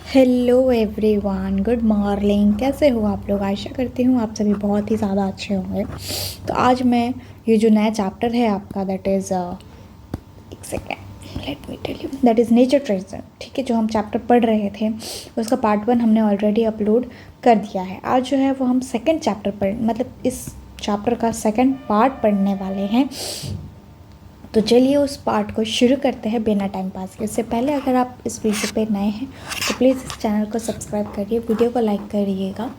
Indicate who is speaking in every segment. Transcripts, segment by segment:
Speaker 1: Hello everyone, good morning. कैसे हो आप लोग? आशा करती हूँ आप सभी बहुत ही ज़्यादा अच्छे होंगे। तो आज मैं ये जो नया चैप्टर है आपका, दैट इज़ एक second, let me tell you, that is nature treasure. ठीक है, जो हम चैप्टर पढ़ रहे थे उसका पार्ट 1 हमने ऑलरेडी अपलोड कर दिया है। आज जो है वो हम सेकेंड चैप्टर पढ़, मतलब इस चैप्टर का सेकेंड पार्ट पढ़ने वाले हैं। तो चलिए उस पार्ट को शुरू करते हैं बिना टाइम पास के। उससे पहले अगर आप इस वीडियो पे नए हैं तो प्लीज़ इस चैनल को सब्सक्राइब करिए, वीडियो को लाइक करिएगा,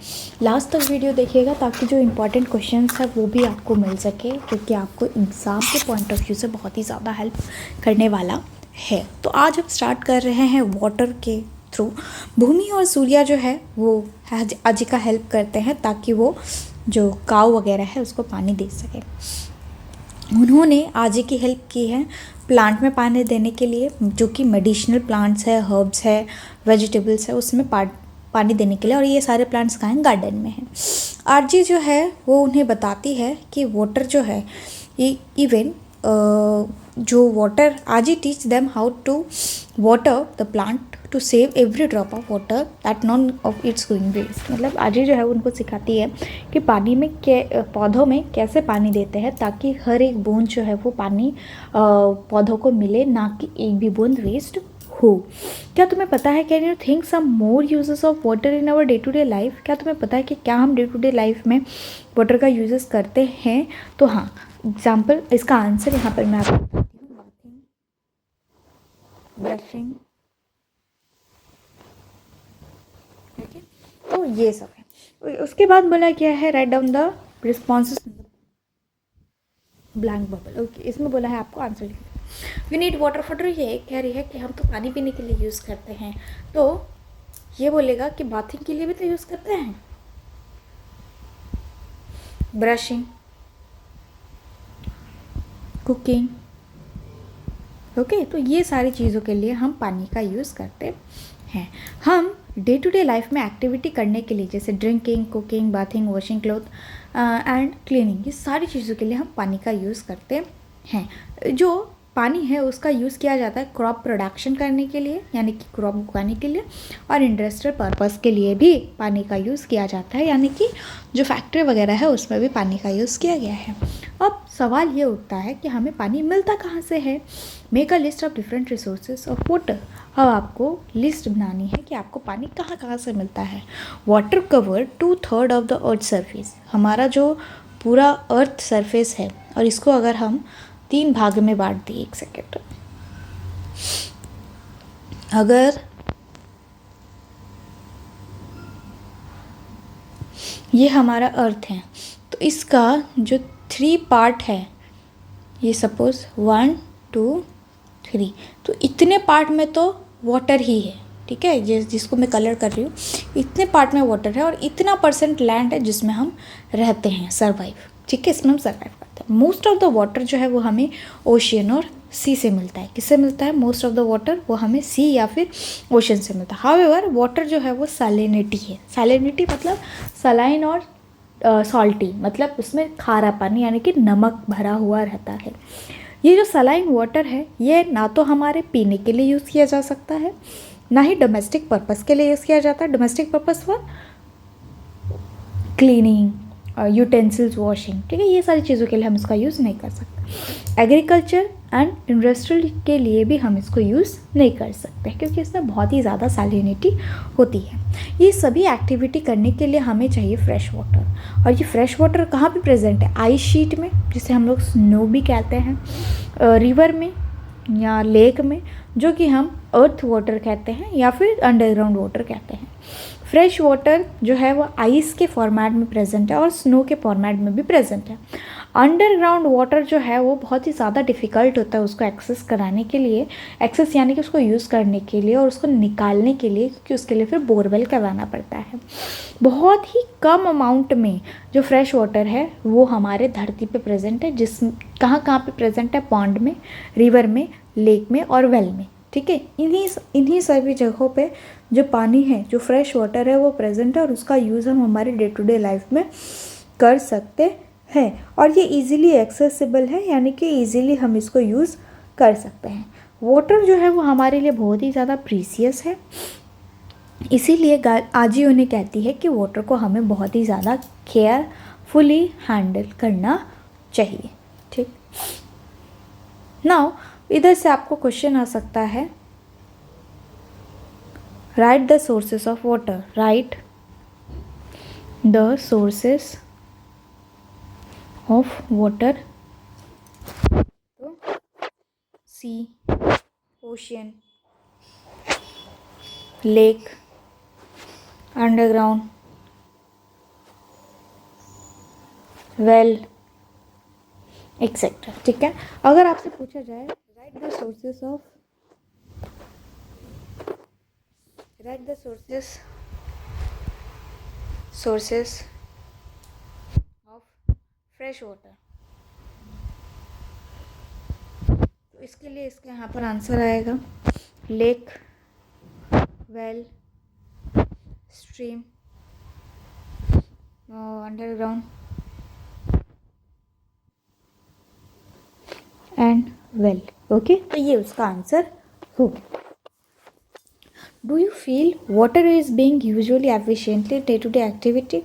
Speaker 1: लास्ट तक वीडियो देखिएगा ताकि जो इंपॉर्टेंट क्वेश्चंस है वो भी आपको मिल सके, क्योंकि आपको एग्ज़ाम के पॉइंट ऑफ व्यू से बहुत ही ज़्यादा हेल्प करने वाला है। तो आज हम स्टार्ट कर रहे हैं वाटर के थ्रू। भूमि और सूर्य जो है वो आज का हेल्प करते हैं ताकि वो जो काऊ वगैरह है उसको पानी दे सके। उन्होंने आजी की हेल्प की है प्लांट में पानी देने के लिए, जो कि मेडिसिनल प्लांट्स है, हर्ब्स है, वेजिटेबल्स है, उसमें पानी देने के लिए। और ये सारे प्लांट्स कहाँ हैं? गार्डन में हैं। आरजी जो है वो उन्हें बताती है कि वाटर जो है, इवन जो वाटर, आरजी teach them how to water the plant to save every drop of water that none of it's going waste. मतलब आजी जो है उनको सिखाती है कि पानी में पौधों में कैसे पानी देते हैं ताकि हर एक बूंद जो है वो पानी पौधों को मिले, ना कि एक भी बूंद वेस्ट हो। क्या तुम्हें पता है, can you think some more uses of water in our day to day life? क्या तुम्हें पता है कि क्या हम डे टू डे लाइफ में वाटर का यूजेस करते हैं? तो हाँ, एग्जाम्पल, इसका आंसर यहाँ पर मैं आपको बताती हूँ। बाथिंग, ब्रशिंग, ठीक है, तो ये सब है। उसके बाद बोला क्या है, write down the responses blank bubble. Okay, इसमें बोला है आपको आंसर लिखना। वी नीड वाटर फॉर, ये कह रही है कि हम तो पानी पीने के लिए यूज़ करते हैं, तो ये बोलेगा कि बाथिंग के लिए भी तो यूज़ करते हैं, ब्रशिंग, कुकिंग। ओके, तो ये सारी चीज़ों के लिए हम पानी का यूज़ करते हैं। हम डे टू डे लाइफ में एक्टिविटी करने के लिए, जैसे drinking, cooking, bathing, washing cloth and cleaning, ये सारी चीज़ों के लिए हम पानी का यूज़ करते हैं। जो पानी है उसका यूज़ किया जाता है क्रॉप प्रोडक्शन करने के लिए, यानी कि क्रॉप उगाने के लिए, और इंडस्ट्रियल पर्पस के लिए भी पानी का यूज़ किया जाता है, यानी कि जो फैक्ट्री वगैरह है उसमें भी पानी का यूज़ किया गया है। अब सवाल ये उठता है कि हमें पानी मिलता कहाँ से है? Make a list of different resources of water. अब आपको लिस्ट बनानी है कि आपको पानी कहाँ कहाँ से मिलता है। Water cover 2/3 of the earth surface. हमारा जो पूरा अर्थ सरफेस है, और इसको अगर हम 3 भाग में बांट दिए, एक सेकेंड, अगर ये हमारा अर्थ है तो इसका जो 3 पार्ट है, ये सपोज 1 2 3, तो इतने पार्ट में तो वाटर ही है। ठीक है, जिसको मैं कलर कर रही हूँ, इतने पार्ट में वाटर है, और इतना % लैंड है जिसमें हम रहते हैं, सर्वाइव। ठीक है, इसमें हम सर्वाइव करते हैं। मोस्ट ऑफ द वाटर जो है वो हमें ओशियन और सी से मिलता है। किससे मिलता है? मोस्ट ऑफ द वाटर वो हमें सी या फिर ओशन से मिलता है। हाउएवर वाटर जो है वो सैलिनिटी है। सैलिनिटी मतलब सलाइन और सॉल्टी, मतलब उसमें खारा पानी, यानी कि नमक भरा हुआ रहता है। ये जो सलाइन वाटर है ये ना तो हमारे पीने के लिए यूज़ किया जा सकता है, ना ही डोमेस्टिक पर्पस के लिए यूज़ किया जाता है। Domestic purpose for cleaning, utensils, washing, ठीक है, ये सारी चीज़ों के लिए हम इसका यूज़ नहीं कर सकते। एग्रीकल्चर एंड इंडस्ट्रियल के लिए भी हम इसको यूज़ नहीं कर सकते, क्योंकि इसमें बहुत ही ज़्यादा सैलिनिटी होती है। ये सभी एक्टिविटी करने के लिए हमें चाहिए फ्रेश वाटर, और ये फ्रेश वाटर कहाँ पे प्रेजेंट है? आइस शीट में, जिसे हम लोग स्नो भी कहते हैं, रिवर में या लेक में, जो कि हम अर्थ वाटर कहते हैं या फिर अंडरग्राउंड वाटर कहते हैं। फ्रेश वाटर जो है वो आइस के फॉर्मेट में प्रेजेंट है और स्नो के फॉर्मेट में भी प्रेजेंट है। अंडरग्राउंड वाटर जो है वो बहुत ही ज़्यादा डिफ़िकल्ट होता है उसको एक्सेस कराने के लिए, एक्सेस यानी कि उसको यूज़ करने के लिए और उसको निकालने के लिए, क्योंकि उसके लिए फिर बोरवेल करवाना पड़ता है। बहुत ही कम अमाउंट में जो फ्रेश वाटर है वो हमारे धरती पे प्रेजेंट है, जिस कहाँ कहाँ पे प्रेजेंट है? पॉन्ड में, रिवर में, लेक में और वेल में। ठीक है, इन्हीं सभी जगहों पे जो पानी है, जो फ्रेश वाटर है वो प्रेजेंट है, और उसका यूज़ हम हमारे डे टू डे लाइफ में कर सकते हैं, और ये इजीली एक्सेसिबल है, यानी कि इजीली हम इसको यूज़ कर सकते हैं। वाटर जो है वो हमारे लिए बहुत ही ज़्यादा प्रीसियस है, इसीलिए आज ही उन्हें कहती है कि वाटर को हमें बहुत ही ज़्यादा केयरफुली हैंडल करना चाहिए। ठीक, नाउ इधर से आपको क्वेश्चन आ सकता है, write the sources of water, write the sources of water. Sea, ocean, lake, underground, well, etcetera. ठीक है, अगर आपसे पूछा जाए write the sources of fresh water, तो इसके लिए इसका यहाँ पर आंसर आएगा lake, well, stream, underground and well. Okay, तो ये उसका आंसर होगा। Do you feel water is being usually efficiently day-to-day activity?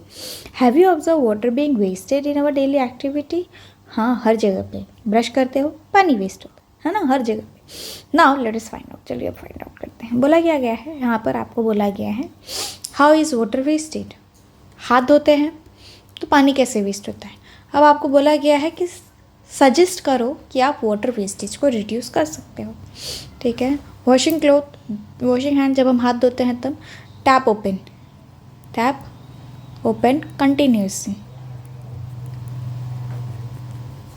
Speaker 1: Have you observed water being wasted in our daily activity? हाँ, हर जगह पे ब्रश करते हो पानी वेस्ट होता है ना, हर जगह पे। Now let us find out, चलिए अब फाइंड आउट करते हैं। बोला क्या गया है यहाँ पर, आपको बोला गया है हाउ इज़ वाटर वेस्टेड। हाथ धोते हैं तो पानी कैसे वेस्ट होता है। अब आपको बोला गया है कि सजेस्ट करो कि आप वाटर वेस्टेज को रिड्यूस कर सकते हो। ठीक है, वॉशिंग क्लोथ, वॉशिंग हैंड, जब हम हाथ धोते हैं तब टैप ओपन कंटिन्यूसली।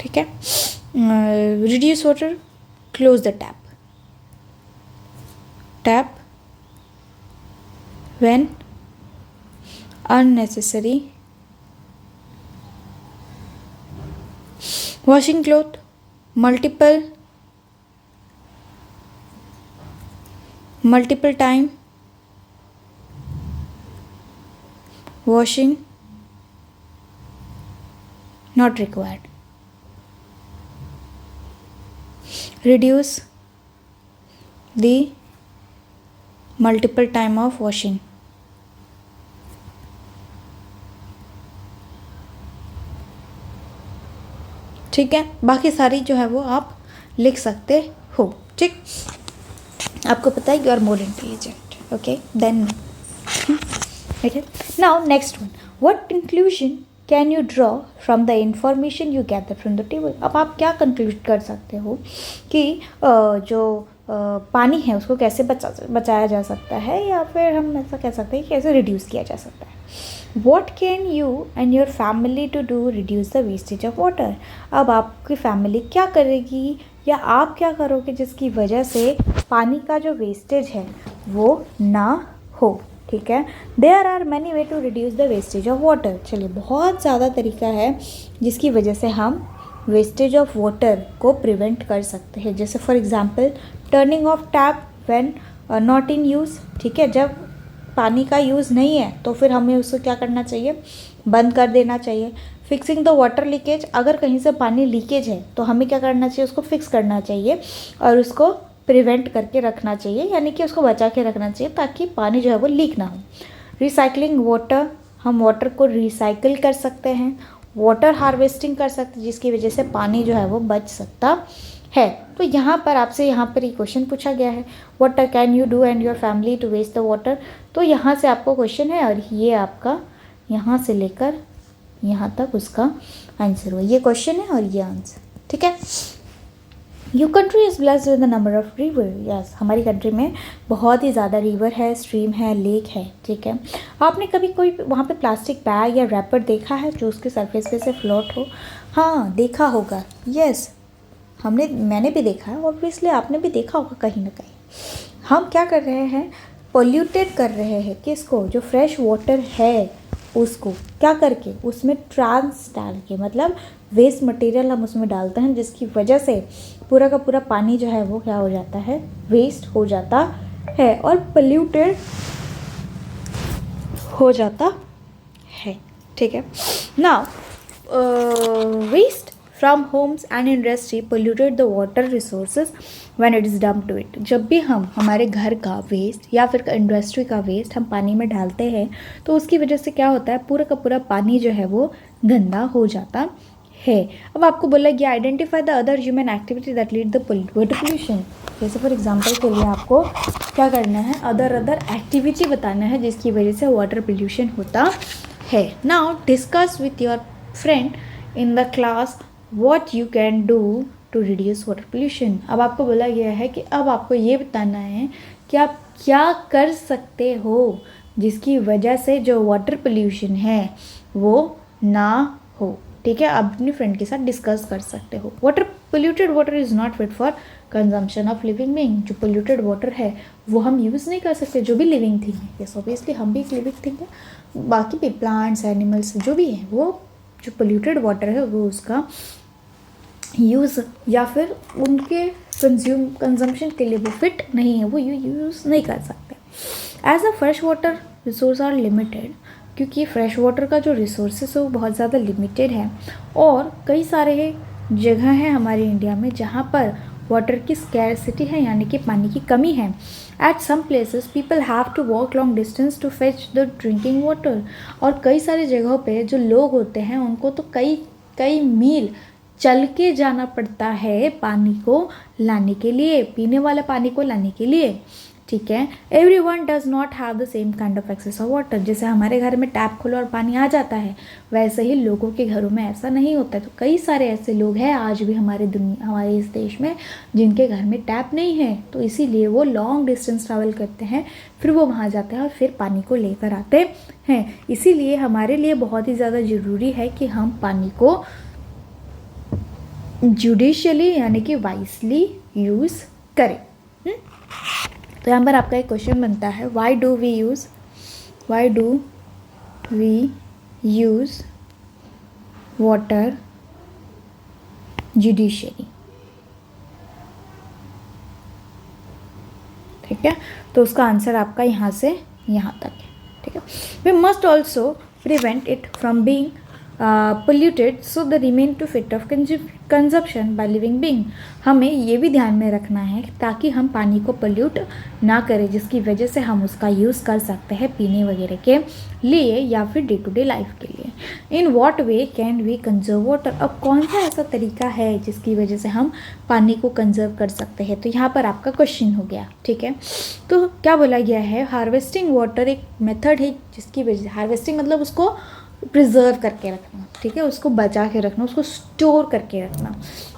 Speaker 1: ठीक है, reduce water, close the tap when unnecessary, washing cloth multiple time, washing not required, reduce the multiple time of washing। ठीक है, बाकी सारी जो है वो आप लिख सकते हो। ठीक, आपको पता है you are more intelligent, okay then. ठीक है, now next one, what conclusion can you draw from the information you gather from the table. अब आप क्या कंक्लूड कर सकते हो कि जो पानी है उसको कैसे बचाया जा सकता है, या फिर हम ऐसा कह सकते हैं कि कैसे रिड्यूस किया जा सकता है। What can you and your family to do reduce the wastage of water? अब आपकी फैमिली क्या करेगी या आप क्या करोगे जिसकी वजह से पानी का जो वेस्टेज है वो ना हो। ठीक है, There are many way to reduce the wastage of water। चलिए, बहुत ज़्यादा तरीका है जिसकी वजह से हम वेस्टेज ऑफ वाटर को प्रिवेंट कर सकते हैं। जैसे for example turning of tap when not in use. ठीक है, जब पानी का यूज़ नहीं है तो फिर हमें उसको क्या करना चाहिए, बंद कर देना चाहिए। फिक्सिंग द वाटर लीकेज, अगर कहीं से पानी लीकेज है तो हमें क्या करना चाहिए, उसको फिक्स करना चाहिए और उसको प्रिवेंट करके रखना चाहिए, यानी कि उसको बचा के रखना चाहिए ताकि पानी जो है वो लीक ना हो। रिसाइकलिंग वाटर, हम वाटर को रिसाइकिल कर सकते हैं। वाटर हार्वेस्टिंग कर सकते हैं जिसकी वजह से पानी जो है वो बच सकता है। तो यहाँ पर आपसे यहाँ पर ये क्वेश्चन पूछा गया है, what can you do and your family to waste the water. तो यहाँ से आपको क्वेश्चन है और ये आपका यहाँ से लेकर यहाँ तक उसका आंसर हुआ। ये क्वेश्चन है और ये आंसर। ठीक है, your country is blessed with the number of river. Yes, हमारी कंट्री में बहुत ही ज़्यादा रिवर है, स्ट्रीम है, लेक है। ठीक है, आपने कभी कोई वहाँ पे प्लास्टिक बैग या रैपर देखा है जो उसके सरफेस पे से फ्लोट हो। हाँ, देखा होगा। यस, मैंने भी देखा है, ऑब्वियसली आपने भी देखा होगा कहीं ना कहीं। हम क्या कर रहे हैं, पोल्यूटेड कर रहे हैं किसको, जो फ्रेश वाटर है उसको क्या करके, उसमें ट्रांस डाल के, मतलब वेस्ट मटेरियल हम उसमें डालते हैं जिसकी वजह से पूरा का पूरा पानी जो है वो क्या हो जाता है, वेस्ट हो जाता है और पोल्यूटेड हो जाता है। ठीक है, now waste from homes and industry polluted the water resources when it is dump to it. जब भी हम हमारे घर का वेस्ट या फिर इंडस्ट्री का वेस्ट हम पानी में डालते हैं तो उसकी वजह से क्या होता है, पूरा का पूरा पानी जो है वो गंदा हो जाता है। अब आपको बोला गया identify the other human activity that lead the water pollution. जैसे फॉर एग्जांपल के लिए आपको क्या करना है, अदर एक्टिविटी बताना है जिसकी वजह से वाटर पोल्यूशन होता है। Now discuss with your friend in the class what you can do to reduce water pollution. अब आपको बोला गया है कि अब आपको ये बताना है कि आप क्या कर सकते हो जिसकी वजह से जो वाटर पोल्यूशन है वो ना हो। ठीक है, आप अपनी फ्रेंड के साथ डिस्कस कर सकते हो। Polluted water is not fit for consumption of living being. जो पोल्यूटेड वाटर है वो हम यूज़ नहीं कर सकते, जो भी लिविंग थिंग है। यस ऑब्वियसली हम भी एक लिविंग थिंग है, बाकी भी प्लांट्स एनिमल्स जो भी है वो जो पोल्यूटेड वाटर है वो उसका यूज़ या फिर उनके कंजम्पशन के लिए वो फिट नहीं है, वो यूज़ नहीं कर सकते। As a fresh water resource are limited, क्योंकि फ्रेश वाटर का जो रिसोर्सेस है वो बहुत ज़्यादा लिमिटेड है और कई सारे जगह हैं हमारे इंडिया में जहाँ पर वाटर की स्कैरसिटी है, यानी कि पानी की कमी है। At some places people have to walk long distance to fetch the drinking water. और कई सारी जगहों पे जो लोग होते हैं उनको तो कई मील चल के जाना पड़ता है पानी को लाने के लिए, पीने वाला पानी को लाने के लिए। ठीक है, every one does not have the same kind of access of water. जैसे हमारे घर में टैप खोलो और पानी आ जाता है, वैसे ही लोगों के घरों में ऐसा नहीं होता है। तो कई सारे ऐसे लोग हैं आज भी हमारे इस देश में जिनके घर में टैप नहीं है, तो इसीलिए वो लॉन्ग डिस्टेंस ट्रैवल करते हैं, फिर वो वहाँ जाते हैं और फिर पानी को लेकर आते हैं। इसीलिए हमारे लिए बहुत ही ज़्यादा ज़रूरी है कि हम पानी को जुडिशियली यानी कि वाइसली यूज़ करें। तो यहाँ पर आपका एक क्वेश्चन बनता है, why do we use water judiciously. ठीक है, तो उसका आंसर आपका यहाँ से यहाँ तक है। ठीक है, we must also prevent it from being polluted so the remain to fit of consumption by living being। हमें ये भी ध्यान में रखना है ताकि हम पानी को पोल्यूट ना करें, जिसकी वजह से हम उसका यूज़ कर सकते हैं पीने वगैरह के लिए या फिर डे टू डे लाइफ के लिए। In what way can we conserve water. अब कौन सा ऐसा तरीका है जिसकी वजह से हम पानी को कंजर्व कर सकते हैं, तो यहाँ पर आपका क्वेश्चन हो गया। ठीक है, तो क्या बोला गया है, हार्वेस्टिंग वाटर एक मेथड है जिसकी वजह से, हार्वेस्टिंग मतलब उसको प्रिजर्व करके रखना। ठीक है, उसको बचा के रखना, उसको स्टोर करके रखना।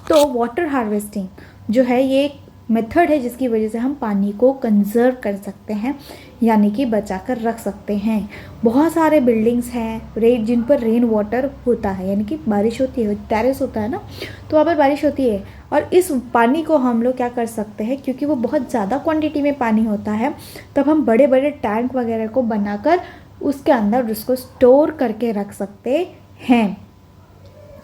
Speaker 1: तो वाटर हार्वेस्टिंग जो है ये एक मेथड है जिसकी वजह से हम पानी को कंजर्व कर सकते हैं, यानी कि बचा कर रख सकते हैं। बहुत सारे बिल्डिंग्स हैं जिन पर रेन वाटर होता है, यानी कि बारिश होती है, टेरेस होता है ना, तो वहाँ पर बारिश होती है और इस पानी को हम लोग क्या कर सकते हैं, क्योंकि वो बहुत ज़्यादा क्वांटिटी में पानी होता है, तब हम बड़े बड़े टैंक वगैरह को बनाकर उसके अंदर उसको स्टोर करके रख सकते हैं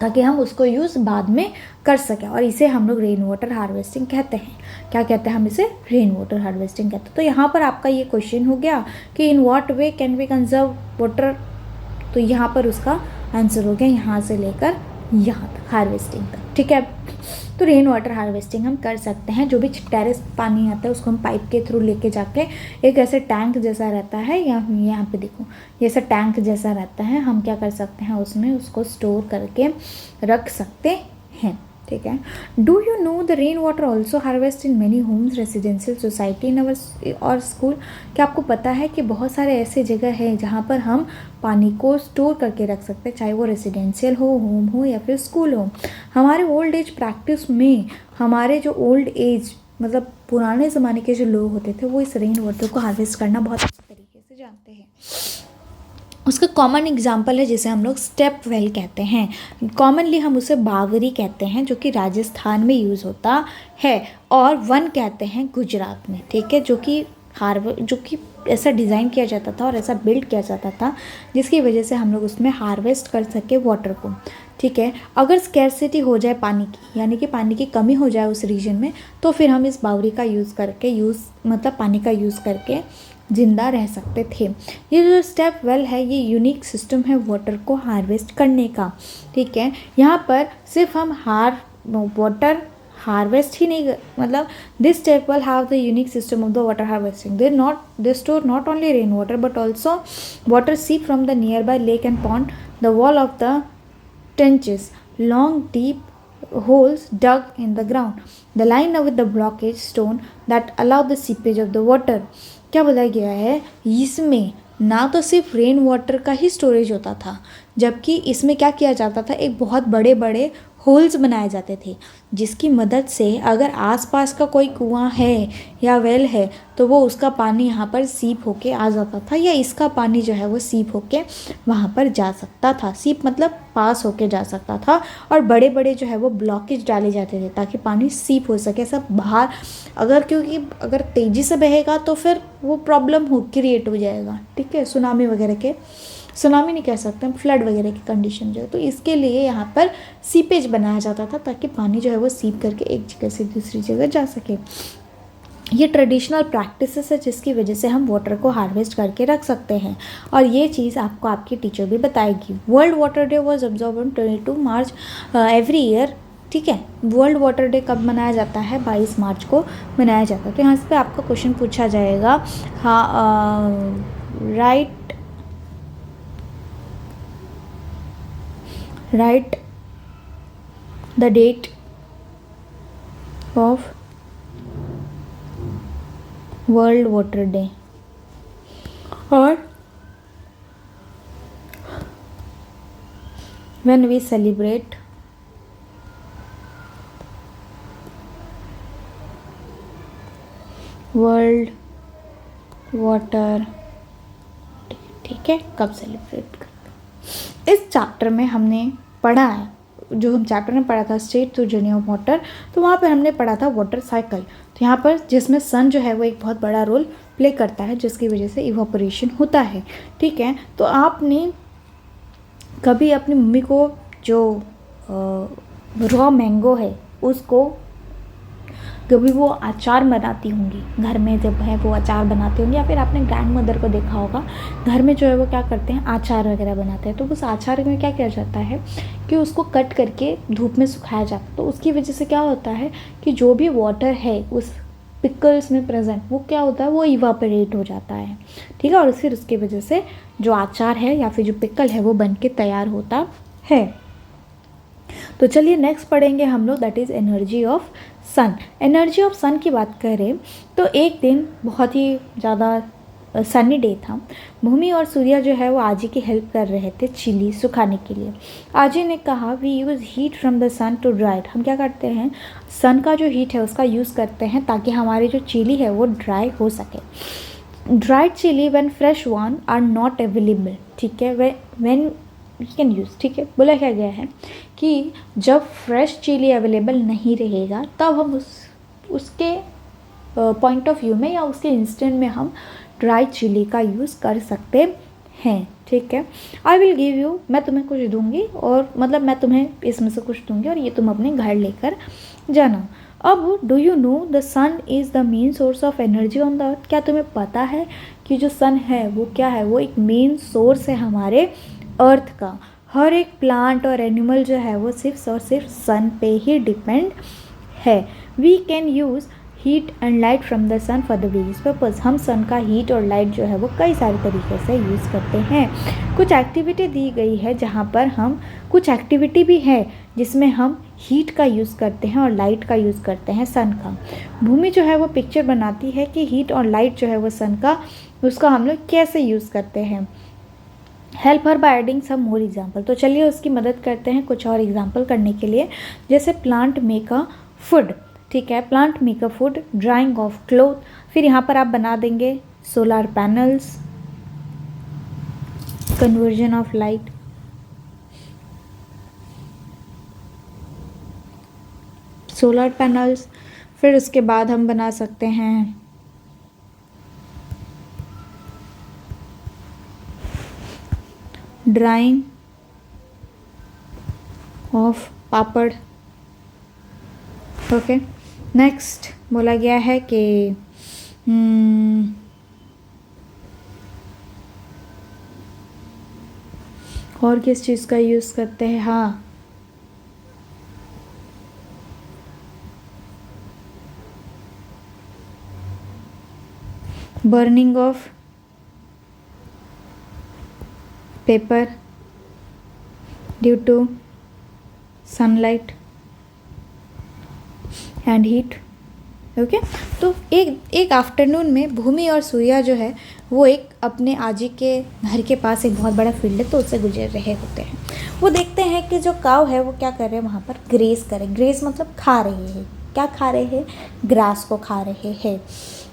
Speaker 1: ताकि हम उसको यूज़ बाद में कर सकें। और इसे हम लोग रेन वाटर हार्वेस्टिंग कहते हैं। क्या कहते हैं हम इसे? रेन वाटर हार्वेस्टिंग कहते हैं। तो यहाँ पर आपका ये क्वेश्चन हो गया कि in what way can we conserve water, तो यहाँ पर उसका आंसर हो गया यहाँ से लेकर यहाँ तक, हार्वेस्टिंग तक। ठीक है, तो रेन वाटर हार्वेस्टिंग हम कर सकते हैं। जो भी टेरेस पानी आता है उसको हम पाइप के थ्रू लेके जाके, एक ऐसे टैंक जैसा रहता है, यहाँ पे देखो ये ऐसा टैंक जैसा रहता है, हम क्या कर सकते हैं उसमें उसको स्टोर करके रख सकते हैं। ठीक है, do you know the rain water also harvest in many homes, residential society in our और स्कूल। क्या आपको पता है कि बहुत सारे ऐसे जगह हैं जहाँ पर हम पानी को स्टोर करके रख सकते हैं, चाहे वो रेसिडेंशियल हो, होम हो या फिर स्कूल हो। हमारे ओल्ड एज प्रैक्टिस में हमारे जो ओल्ड एज मतलब पुराने ज़माने के जो लोग होते थे वो इस रेन वाटर को हार्वेस्ट करना बहुत अच्छे तरीके से जानते हैं। उसका कॉमन एग्जाम्पल है जिसे हम लोग स्टेप वेल कहते हैं। कॉमनली हम उसे बावरी कहते हैं जो कि राजस्थान में यूज़ होता है, और वन कहते हैं गुजरात में। ठीक है, जो कि ऐसा डिज़ाइन किया जाता था और ऐसा बिल्ड किया जाता था जिसकी वजह से हम लोग उसमें हार्वेस्ट कर सके वाटर को। ठीक है, अगर स्कैरसिटी हो जाए पानी की, यानी कि पानी की कमी हो जाए उस रीजन में, तो फिर हम इस बावरी का यूज़ करके मतलब पानी का यूज़ करके जिंदा रह सकते थे। ये जो स्टेप वेल है ये यूनिक सिस्टम है वाटर को हार्वेस्ट करने का। ठीक है, यहाँ पर सिर्फ हम वाटर हार्वेस्ट ही नहीं, मतलब this step will have the unique system of the water harvesting. They store not only rain water but also water seep from the nearby lake and pond, the wall of the trenches, long deep holes dug in the ground. The line with the blockage stone that allow the seepage of the water. क्या बोला गया है, इसमें ना तो सिर्फ rain water का ही storage होता था, जबकि इसमें क्या किया जाता था, एक बहुत बड़े बड़े होल्स बनाए जाते थे, जिसकी मदद से अगर आसपास का कोई कुआं है या वेल है तो वो उसका पानी यहाँ पर सीप होके आ जाता था, या इसका पानी जो है वो सीप होके वहाँ पर जा सकता था। सीप मतलब पास होके जा सकता था, और बड़े बड़े जो है वो ब्लॉकेज डाले जाते थे ताकि पानी सीप हो सके सब बाहर। क्योंकि अगर तेज़ी से बहेगा तो फिर वो प्रॉब्लम क्रिएट हो जाएगा। ठीक है, सुनामी नहीं कह सकते हम, फ्लड वगैरह की कंडीशन जो है, तो इसके लिए यहाँ पर सीपेज बनाया जाता था ताकि पानी जो है वो सीप करके एक जगह से दूसरी जगह जा सके। ये ट्रेडिशनल प्रैक्टिसेस है जिसकी वजह से हम वाटर को हार्वेस्ट करके रख सकते हैं, और ये चीज़ आपको आपकी टीचर भी बताएगी। World water day was observe on 22 March every year. ठीक है, वर्ल्ड वाटर डे कब मनाया जाता है, 22 मार्च को मनाया जाता है। तो यहाँ पे आपका क्वेश्चन पूछा जाएगा, हाँ write the date of World Water Day, और when we celebrate World Water Day। ठीक है, कब सेलिब्रेट करते हैं। इस चैप्टर में हमने पढ़ा है, जो हम चैप्टर में पढ़ा था state through journey of water, तो वहाँ पर हमने पढ़ा था वाटर साइकिल। तो यहाँ पर जिसमें सन जो है वो एक बहुत बड़ा रोल प्ले करता है, जिसकी वजह से इवापोरेशन होता है। ठीक है, तो आपने कभी अपनी मम्मी को जो रॉ मैंगो है उसको कभी वो अचार बनाती होंगी घर में, जब है वो अचार बनाती होंगी, या फिर आपने ग्रैंड मदर को देखा होगा घर में जो है वो क्या करते हैं, अचार वगैरह बनाते हैं। तो उस अचार में क्या किया जाता है कि उसको कट करके धूप में सुखाया जाता है। तो उसकी वजह से क्या होता है कि जो भी वाटर है उस पिकल्स में प्रेजेंट, वो क्या होता है, वो इवापोरेट हो जाता है। ठीक है, और फिर उसकी वजह से जो अचार है या फिर जो पिकल है वो बन के तैयार होता है। तो चलिए नेक्स्ट पढ़ेंगे हम लोग, that is energy of sun. Energy of sun की बात करें तो एक दिन बहुत ही ज़्यादा सनी डे था। भूमि और सूर्य जो है वो आजी की हेल्प कर रहे थे चिली सुखाने के लिए। आजी ने कहा we use heat from the sun to dry it. हम क्या करते हैं, सन का जो हीट है उसका यूज़ करते हैं ताकि हमारी जो चिली है वो ड्राई हो सके। Dried chilli when fresh one are not available. ठीक है, व्हेन यू कैन यूज़। ठीक है, बोला क्या गया है कि जब फ्रेश चिली अवेलेबल नहीं रहेगा तब हम उसके पॉइंट ऑफ व्यू में या उसके इंस्टेंट में हम ड्राई चिली का यूज़ कर सकते हैं। ठीक है, आई विल गिव यू, मैं तुम्हें कुछ दूंगी, और मतलब मैं तुम्हें इसमें से कुछ दूंगी और ये तुम अपने घर लेकर जाना। अब do you know the sun is the main source of energy on the earth. क्या तुम्हें पता है कि जो सन है वो क्या है, वो एक मेन सोर्स है हमारे अर्थ का। हर एक प्लांट और एनिमल जो है वो सिर्फ और सिर्फ सन पे ही डिपेंड है। We can use heat and light from the sun for the various purpose. हम सन का हीट और लाइट जो है वो कई सारे तरीके से यूज़ करते हैं। कुछ एक्टिविटी दी गई है जहाँ पर हम, कुछ एक्टिविटी भी है जिसमें हम हीट का यूज़ करते हैं और लाइट का यूज़ करते हैं सन का। भूमि जो है वो पिक्चर बनाती है कि हीट और लाइट जो है वो सन का, उसका हम लोग कैसे यूज़ करते हैं। Help her by adding some more example. तो चलिए उसकी मदद करते हैं कुछ और एग्जाम्पल करने के लिए। जैसे प्लांट मेक अ फूड। ठीक है, plant make a food, drying of cloth. फिर यहाँ पर आप बना देंगे solar panels, conversion of light, solar panels. फिर उसके बाद हम बना सकते हैं drying of papad. Okay, next बोला गया है कि और किस चीज़ का यूज़ करते हैं? हाँ, burning of paper due to sunlight and heat. Okay, तो एक आफ्टरनून में भूमि और सूर्या जो है वो एक अपने आजी के घर के पास एक बहुत बड़ा फील्ड है तो उससे गुजर रहे होते हैं। वो देखते हैं कि जो काव है वो क्या कर रहे हैं वहाँ पर, ग्रेस करे। ग्रेस मतलब खा रहे हैं। क्या खा रहे हैं? ग्रास को खा रहे हैं।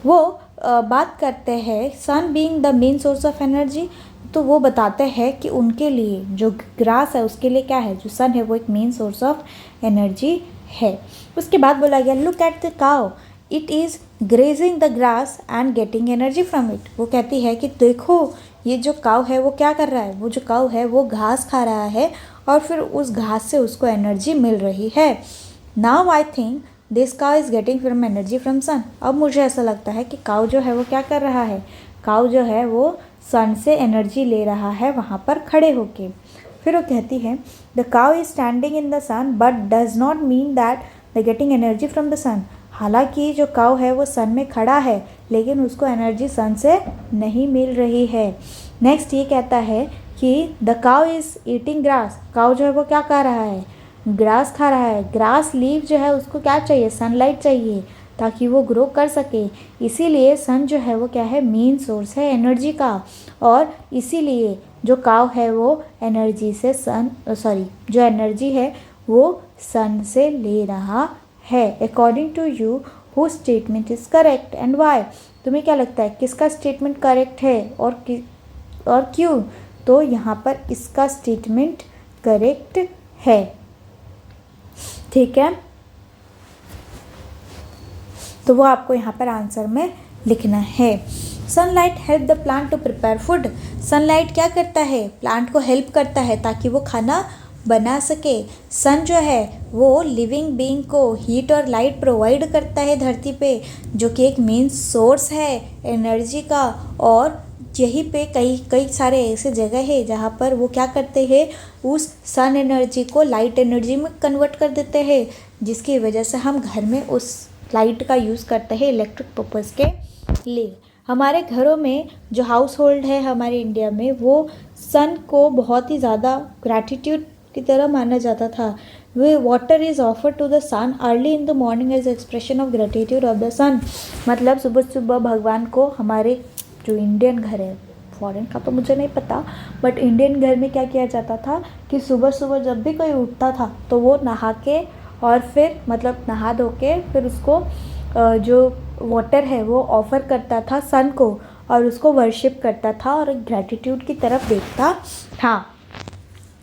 Speaker 1: वो बात करते हैं sun being the main source of energy, तो वो बताते हैं कि उनके लिए जो ग्रास है उसके लिए क्या है, जो सन है वो एक मेन सोर्स ऑफ एनर्जी है। उसके बाद बोला गया look at the cow, it is grazing the grass and getting energy from it. वो कहती है कि देखो ये जो काउ है वो क्या कर रहा है, वो जो काउ है वो घास खा रहा है और फिर उस घास से उसको एनर्जी मिल रही है। Now I think this cow is getting from energy from sun. अब मुझे ऐसा लगता है कि काउ जो है वो क्या कर रहा है, काउ जो है वो सन से एनर्जी ले रहा है वहाँ पर खड़े होके। फिर वो कहती है the cow is standing in the sun but does not mean that the getting energy from the sun. हालांकि जो काउ है वो सन में खड़ा है लेकिन उसको एनर्जी सन से नहीं मिल रही है। नेक्स्ट ये कहता है कि the cow is eating grass. Cow जो है वो क्या खा रहा है, ग्रास खा रहा है। ग्रास लीफ जो है उसको क्या चाहिए, सनलाइट चाहिए ताकि वो ग्रो कर सके। इसीलिए सन जो है वो क्या है, मेन सोर्स है एनर्जी का। और इसीलिए जो काव है वो एनर्जी से जो एनर्जी है वो सन से ले रहा है। According to you who statement is correct and why. तुम्हें क्या लगता है किसका स्टेटमेंट करेक्ट है और क्यों? तो यहाँ पर इसका स्टेटमेंट करेक्ट है। ठीक है, तो वो आपको यहाँ पर आंसर में लिखना है। Sunlight help the plant to prepare food. Sunlight क्या करता है, प्लांट को हेल्प करता है ताकि वो खाना बना सके। सन जो है वो लिविंग बीइंग को हीट और लाइट प्रोवाइड करता है धरती पे, जो कि एक मेन सोर्स है एनर्जी का। और यहीं पे कई सारे ऐसे जगह है जहाँ पर वो क्या करते हैं, उस सन एनर्जी को लाइट एनर्जी में कन्वर्ट कर देते हैं, जिसकी वजह से हम घर में उस लाइट का यूज़ करते हैं इलेक्ट्रिक पर्पज़ के लिए। हमारे घरों में जो हाउस होल्ड है हमारे इंडिया में वो सन को बहुत ही ज़्यादा ग्रैटिट्यूड की तरह माना जाता था। वे water is offer to the sun early in the morning as expression of gratitude of the sun. मतलब सुबह सुबह भगवान को, हमारे जो इंडियन घर है, फॉरेन का तो मुझे नहीं पता, बट इंडियन घर में क्या किया जाता था कि सुबह सुबह जब भी कोई उठता था तो वो नहा के और फिर मतलब नहा धो के फिर उसको जो वाटर है वो ऑफ़र करता था सन को और उसको वर्शिप करता था और ग्रैटिट्यूड की तरफ देखता था।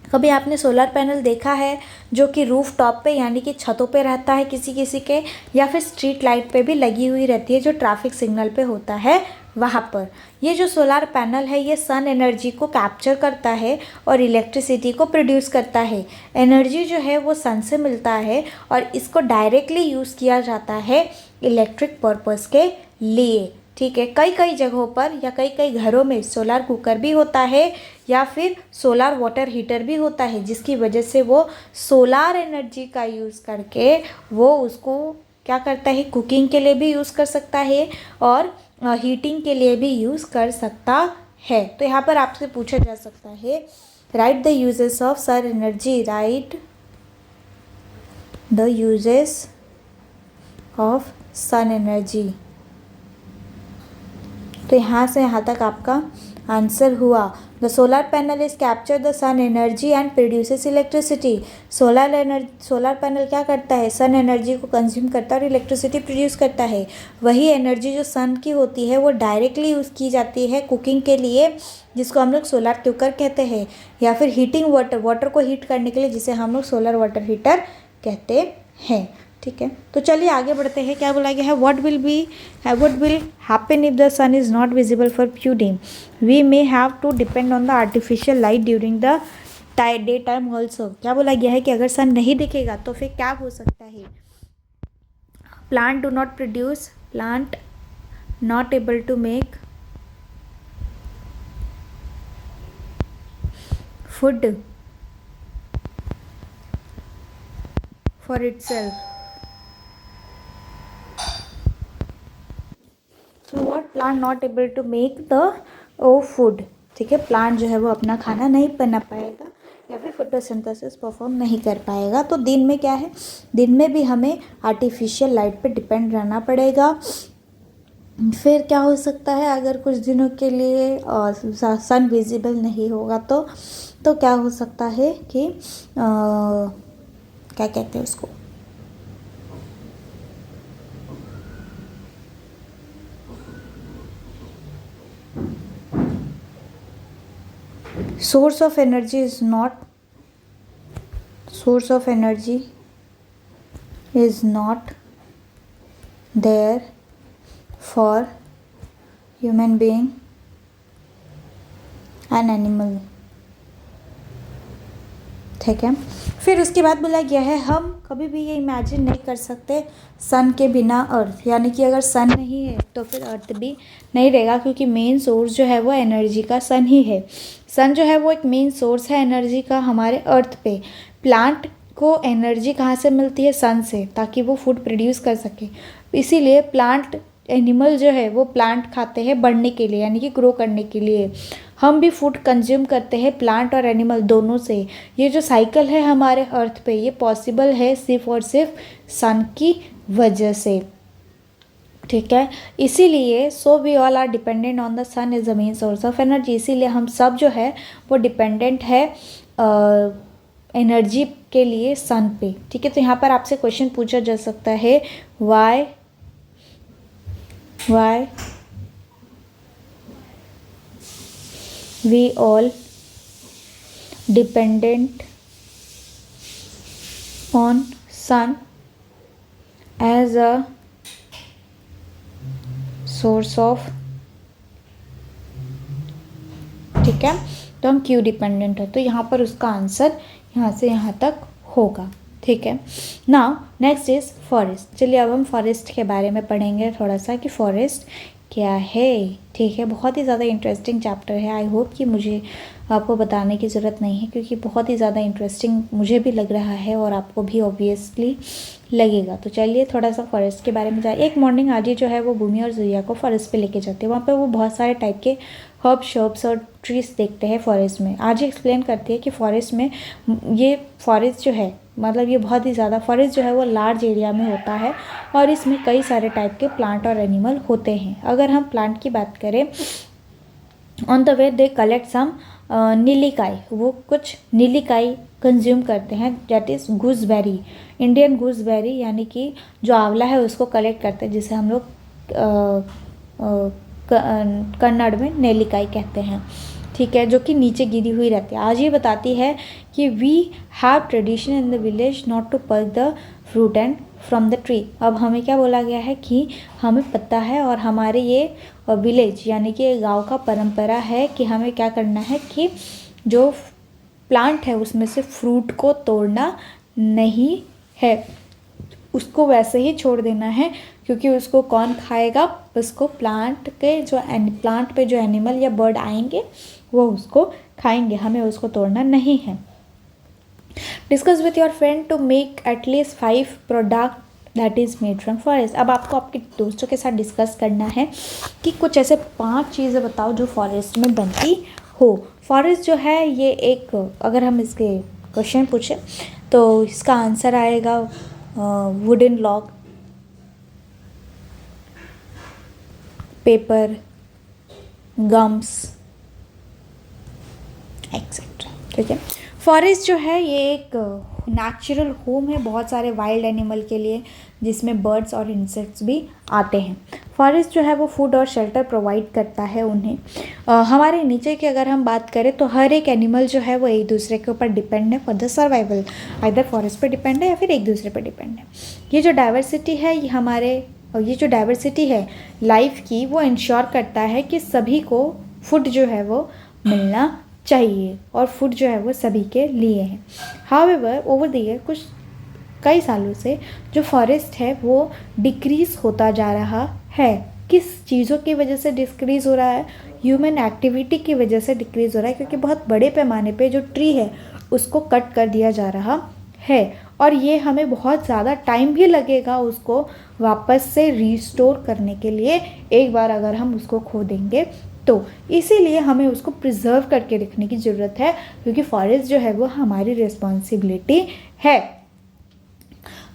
Speaker 1: कभी आपने सोलर पैनल देखा है जो कि रूफ टॉप पे यानी कि छतों पे रहता है किसी किसी के, या फिर स्ट्रीट लाइट पे भी लगी हुई रहती है जो ट्रैफिक सिग्नल पे होता है वहाँ पर। ये जो सोलर पैनल है ये सन एनर्जी को कैप्चर करता है और इलेक्ट्रिसिटी को प्रोड्यूस करता है। एनर्जी जो है वो सन से मिलता है और इसको डायरेक्टली यूज़ किया जाता है इलेक्ट्रिक पर्पस के लिए। ठीक है, कई कई जगहों पर या कई कई घरों में सोलर कुकर भी होता है या फिर सोलर वाटर हीटर भी होता है, जिसकी वजह से वो सोलर एनर्जी का यूज़ करके वो उसको क्या करता है, कुकिंग के लिए भी यूज़ कर सकता है और हीटिंग के लिए भी यूज़ कर सकता है। तो यहाँ पर आपसे पूछा जा सकता है write the uses of sun energy, write the uses of sun energy. तो यहाँ से यहाँ तक आपका आंसर हुआ। The solar panel is capture the sun energy and produces electricity. Solar panel क्या करता है, सन एनर्जी को कंज्यूम करता है और इलेक्ट्रिसिटी प्रोड्यूस करता है। वही एनर्जी जो सन की होती है वो डायरेक्टली यूज़ की जाती है कुकिंग के लिए, जिसको हम लोग सोलर कुकर कहते हैं, या फिर हीटिंग वाटर को हीट करने के लिए, जिसे हम लोग सोलर वाटर हीटर कहते हैं। ठीक है, तो चलिए आगे बढ़ते हैं। क्या बोला गया है, what will happen if the sun is not visible for few day, we may have to depend on the artificial light during the day time also. क्या बोला गया है कि अगर सन नहीं दिखेगा तो फिर क्या हो सकता है, plant do not produce, plant not able to make food for itself. So what, plant not able to make the food, ठीक है, प्लांट जो है वो अपना खाना नहीं बना पाएगा या फिर फोटोसिंथेसिस परफॉर्म नहीं कर पाएगा। तो दिन में क्या है, दिन में भी हमें आर्टिफिशियल लाइट पे डिपेंड रहना पड़ेगा। फिर क्या हो सकता है, अगर कुछ दिनों के लिए सन विजिबल नहीं होगा तो क्या हो सकता है कि क्या कहते हैं उसको, source of energy is not there for human being and animal, ठीक है। फिर उसके बाद बोला गया है हम कभी भी ये इमेजिन नहीं कर सकते सन के बिना अर्थ, यानी कि अगर सन नहीं है तो फिर अर्थ भी नहीं रहेगा, क्योंकि मेन सोर्स जो है वो एनर्जी का सन ही है। सन जो है वो एक मेन सोर्स है एनर्जी का हमारे अर्थ पे। प्लांट को एनर्जी कहाँ से मिलती है, सन से, ताकि वो फूड प्रोड्यूस कर सके। इसीलिए प्लांट एनिमल जो है वो प्लांट खाते हैं बढ़ने के लिए, यानी कि ग्रो करने के लिए। हम भी फूड कंज्यूम करते हैं प्लांट और एनिमल दोनों से। ये जो साइकिल है हमारे अर्थ पे, ये पॉसिबल है सिर्फ और सिर्फ सन की वजह से, ठीक है। इसीलिए so we all are dependent on the sun is the main source of energy. इसीलिए हम सब जो है वो डिपेंडेंट है एनर्जी के लिए सन पे, ठीक है। तो यहाँ पर आपसे क्वेश्चन पूछा जा सकता है, Y we all dependent on sun as a source of, ठीक है। तो हम क्यों डिपेंडेंट है, तो यहाँ पर उसका आंसर यहाँ से यहाँ तक होगा, ठीक है। Now next is forest. चलिए अब हम फॉरेस्ट के बारे में पढ़ेंगे थोड़ा सा कि फॉरेस्ट क्या है, ठीक है। बहुत ही ज़्यादा इंटरेस्टिंग चैप्टर है। आई होप कि मुझे आपको बताने की ज़रूरत नहीं है, क्योंकि बहुत ही ज़्यादा इंटरेस्टिंग मुझे भी लग रहा है और आपको भी ऑब्वियसली लगेगा। तो चलिए थोड़ा सा फॉरेस्ट के बारे में जाए। एक मॉर्निंग आज ही जो है वो भूमि और जुया को फॉरेस्ट पे लेके जाते हैं। वहाँ पे वो बहुत सारे टाइप के हर्ब शर्ब्स और ट्रीज देखते हैं फॉरेस्ट में। आज ही एक्सप्लेन करती है कि फॉरेस्ट में ये फॉरेस्ट जो है, मतलब ये बहुत ही ज़्यादा फॉरेस्ट जो है वो लार्ज एरिया में होता है और इसमें कई सारे टाइप के प्लांट और एनिमल होते हैं। अगर हम प्लांट की बात करें, on the way they collect some nellikai, वो कुछ नीलिकाई कंज्यूम करते हैं, that is gooseberry, Indian gooseberry, यानी कि जो आंवला है उसको कलेक्ट करते हैं, जिसे हम लोग कन्नड़ में नेलिकाई कहते हैं, ठीक है, जो कि नीचे गिरी हुई रहती है। आज ये बताती है कि we have tradition in the village not to pluck the fruit and from the tree. अब हमें क्या बोला गया है कि हमें पता है और हमारे ये विलेज यानी कि गांव का परंपरा है कि हमें क्या करना है कि जो प्लांट है उसमें से फ्रूट को तोड़ना नहीं है, उसको वैसे ही छोड़ देना है, क्योंकि उसको कौन खाएगा, उसको प्लांट पे जो एनिमल या बर्ड आएंगे वो उसको खाएंगे, हमें उसको तोड़ना नहीं है। Discuss with your friend to make at least 5 product that is made from forest. अब आपको आपके दोस्तों के साथ डिस्कस करना है कि कुछ ऐसे 5 चीज़ें बताओ जो फॉरेस्ट में बनती हो। फॉरेस्ट जो है ये एक, अगर हम इसके क्वेश्चन पूछें तो इसका आंसर आएगा wooden log, paper, gums etcetera, ठीक है। फॉरेस्ट जो है ये एक नेचुरल होम है बहुत सारे वाइल्ड एनिमल के लिए, जिसमें बर्ड्स और इंसेक्ट्स भी आते हैं। फॉरेस्ट जो है वो फूड और शेल्टर प्रोवाइड करता है उन्हें। हमारे नीचे की अगर हम बात करें तो हर एक एनिमल जो है वो एक दूसरे के ऊपर डिपेंड है for the survival, either forest पे डिपेंड है या फिर एक दूसरे पे डिपेंड है। ये जो डाइवर्सिटी है ये जो डाइवर्सिटी है लाइफ की, वो इंश्योर करता है कि सभी को फूड जो है वो मिलना चाहिए और फूड जो है वो सभी के लिए है। हाउएवर ओवर द ईयर कई सालों से जो फॉरेस्ट है वो डिक्रीज होता जा रहा है, किस चीज़ों की वजह से डिक्रीज़ हो रहा है, ह्यूमन एक्टिविटी की वजह से डिक्रीज़ हो रहा है, क्योंकि बहुत बड़े पैमाने पे जो ट्री है उसको कट कर दिया जा रहा है और ये हमें बहुत ज़्यादा टाइम भी लगेगा उसको वापस से रिस्टोर करने के लिए, एक बार अगर हम उसको खो देंगे तो। इसीलिए हमें उसको प्रिजर्व करके रखने की ज़रूरत है, क्योंकि फॉरेस्ट जो है वो हमारी रिस्पॉन्सिबिलिटी है।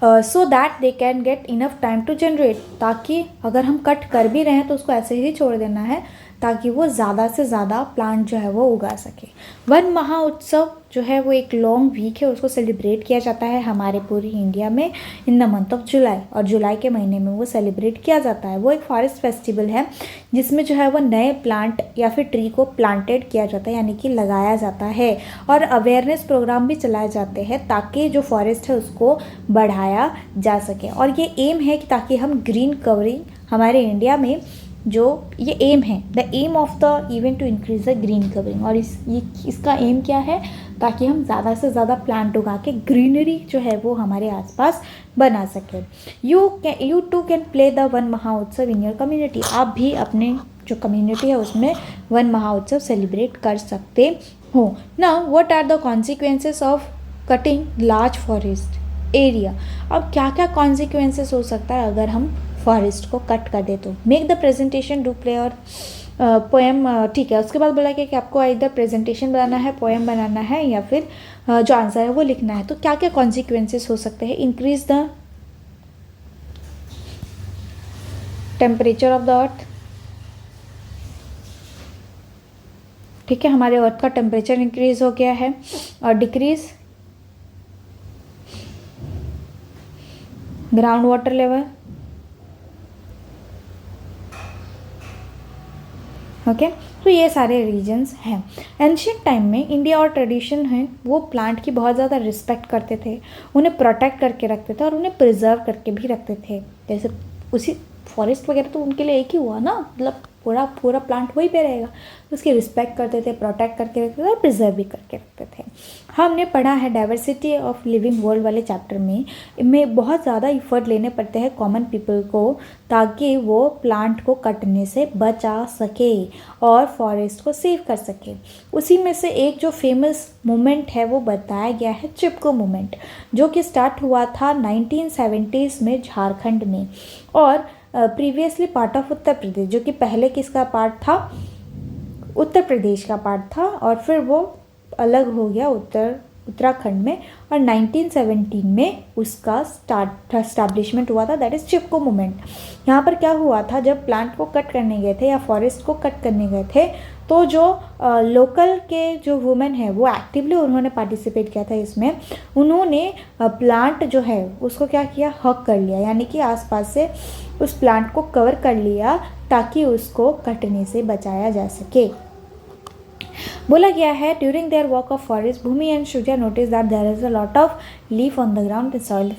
Speaker 1: So that they can get enough time to generate, ताकि अगर हम कट कर भी रहे हैं तो उसको ऐसे ही छोड़ देना है ताकि वो ज़्यादा से ज़्यादा प्लांट जो है वो उगा सके। वन महाउत्सव जो है वो एक लॉन्ग वीक है, उसको सेलिब्रेट किया जाता है हमारे पूरी इंडिया में in the month of July, और जुलाई के महीने में वो सेलिब्रेट किया जाता है। वो एक फॉरेस्ट फेस्टिवल है जिसमें जो है वो नए प्लांट या फिर ट्री को प्लांटेड किया जाता है, यानी कि लगाया जाता है, और अवेयरनेस प्रोग्राम भी चलाए जाते हैं ताकि जो फॉरेस्ट है उसको बढ़ाया जा सके। और ये एम है कि ताकि हम ग्रीन कवरिंग हमारे इंडिया में, जो ये एम है, the aim of the event to increase the green covering, और इसका एम क्या है, ताकि हम ज़्यादा से ज़्यादा प्लांट उगा के ग्रीनरी जो है वो हमारे आसपास बना सकें। You too can play the Van Mahotsav in your community, आप भी अपने जो कम्युनिटी है उसमें वन महाउत्सव सेलिब्रेट कर सकते हो। Now what are the consequences of cutting large forest area. अब क्या क्या कॉन्सिक्वेंसेस हो सकता है अगर हम फॉरेस्ट को कट कर दे तो। Make the presentation, do play और पोएम, ठीक है। उसके बाद बोला कि आपको इधर प्रेजेंटेशन बनाना है, पोएम बनाना है, या फिर जो आंसर है वो लिखना है। तो क्या क्या कॉन्सिक्वेंसेस हो सकते हैं। Increase the temperature of the earth, ठीक है, हमारे अर्थ का टेम्परेचर इंक्रीज हो गया है। और decrease ground water level, okay तो ये सारे रीजन्स हैं। एंशियंट टाइम में इंडिया और ट्रेडिशन है वो प्लांट की बहुत ज़्यादा रिस्पेक्ट करते थे, उन्हें प्रोटेक्ट करके रखते थे और उन्हें प्रिजर्व करके भी रखते थे। जैसे उसी फॉरेस्ट वगैरह तो उनके लिए एक ही हुआ ना, मतलब पूरा प्लांट वहीं पे रहेगा, तो उसकी रिस्पेक्ट करते थे, प्रोटेक्ट करके रखते थे और प्रिजर्व भी करके रखते थे। हमने पढ़ा है डाइवर्सिटी ऑफ लिविंग वर्ल्ड वाले चैप्टर में बहुत ज़्यादा इफर्ट लेने पड़ते हैं कॉमन पीपल को, ताकि वो प्लांट को कटने से बचा सके और फॉरेस्ट को सेव कर सके। उसी में से एक जो फेमस मूवमेंट है वो बताया गया है चिपको मूवमेंट, जो कि स्टार्ट हुआ था 1970s में झारखंड में, और previously part of Uttar Pradesh, जो कि पहले किसका पार्ट था, उत्तर प्रदेश का पार्ट था, और फिर वो अलग हो गया उत्तराखंड में, और 1917 में उसका स्टैब्लिशमेंट हुआ था, दैट इज़ चिपको मूवमेंट। यहाँ पर क्या हुआ था, जब प्लांट को कट करने गए थे या फॉरेस्ट को कट करने गए थे, तो जो लोकल के जो वुमेन है वो एक्टिवली उन्होंने पार्टिसिपेट किया था इसमें। उन्होंने प्लांट जो है उसको क्या किया, हक कर लिया, यानी कि आसपास से उस प्लांट को कवर कर लिया ताकि उसको कटने से बचाया जा सके। बोला गया है during their walk of forest Bhumi and Surya notice that there is a lot of leaf on the ground, the soil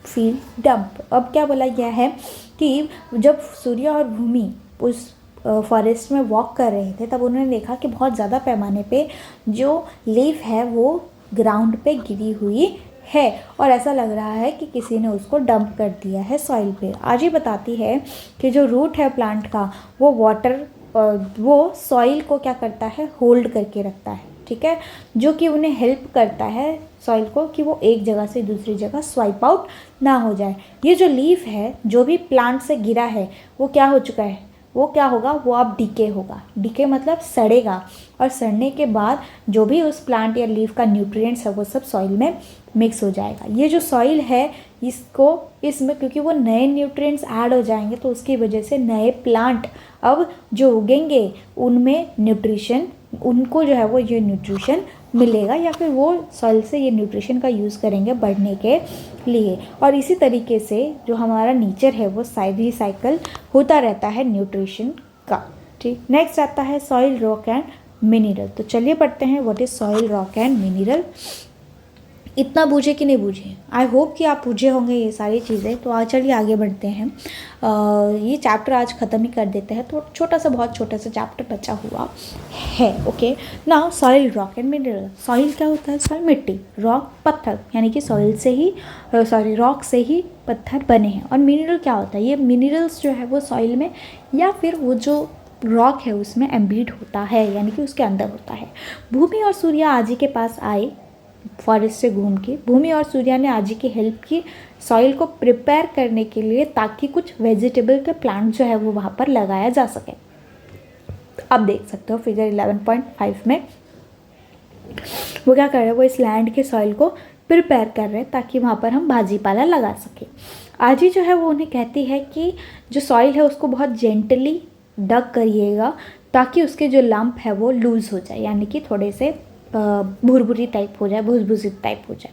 Speaker 1: feel damp. अब क्या बोला गया है कि जब सूर्या और भूमि उस फॉरेस्ट में वॉक कर रहे थे तब उन्होंने देखा कि बहुत ज़्यादा पैमाने पे जो लीफ है वो ग्राउंड पे गिरी हुई है, और ऐसा लग रहा है कि किसी ने उसको डंप कर दिया है सॉइल पे। आज ही बताती है कि जो रूट है प्लांट का वो वाटर वो सॉइल को क्या करता है, होल्ड करके रखता है, ठीक है, जो कि उन्हें हेल्प करता है सॉइल को कि वो एक जगह से दूसरी जगह स्वाइप आउट ना हो जाए। ये जो लीफ है जो भी प्लांट से गिरा है वो क्या हो चुका है, वो क्या होगा, वो अब डिके होगा। डिके मतलब सड़ेगा, और सड़ने के बाद जो भी उस प्लांट या लीफ का न्यूट्रिएंट्स है वो सब सॉइल में मिक्स हो जाएगा। ये जो सॉइल है इसमें क्योंकि वो नए न्यूट्रिएंट्स ऐड हो जाएंगे तो उसकी वजह से नए प्लांट अब जो उगेंगे उनमें न्यूट्रिशन, उनको जो है वो ये न्यूट्रिशन मिलेगा, या फिर वो सॉइल से ये न्यूट्रिशन का यूज़ करेंगे बढ़ने के लिए। और इसी तरीके से जो हमारा नेचर है वो रिसाइकल होता रहता है न्यूट्रिशन का, ठीक। नेक्स्ट आता है सॉइल, रॉक एंड मिनरल। तो चलिए पढ़ते हैं what is soil, rock and mineral. इतना बूझे कि नहीं बूझे, आई होप कि आप बूझे होंगे ये सारी चीज़ें। तो आज चलिए आगे बढ़ते हैं। ये चैप्टर आज ख़त्म ही कर देते हैं। तो छोटा सा, बहुत छोटा सा चैप्टर बचा हुआ है। Okay now, soil, rock and mineral. Soil क्या होता है? सॉइल मिट्टी, रॉक पत्थर, यानी कि सॉइल से ही रॉक से ही पत्थर बने हैं। और मिनरल क्या होता है? ये मिनरल्स जो है वो सॉइल में या फिर वो जो रॉक है उसमें एम्बीड होता है, यानी कि उसके अंदर होता है। भूमि और सूर्य आज ही के पास आए फॉरेस्ट से घूम के। भूमि और सूर्या ने आजी की हेल्प की सॉइल को प्रिपेयर करने के लिए, ताकि कुछ वेजिटेबल के प्लांट जो है वो वहाँ पर लगाया जा सके। आप देख सकते हो फिगर 11.5 में वो क्या कर रहे हैं, वो इस लैंड के सॉइल को प्रिपेयर कर रहे हैं ताकि वहाँ पर हम भाजी पाला लगा सकें। आजी जो है वो उन्हें कहती है कि जो सॉइल है उसको बहुत जेंटली डग करिएगा ताकि उसके जो लंप है वो लूज़ हो जाए, यानी कि थोड़े से भुरभुरी टाइप हो जाए, भुसभुसित टाइप हो जाए।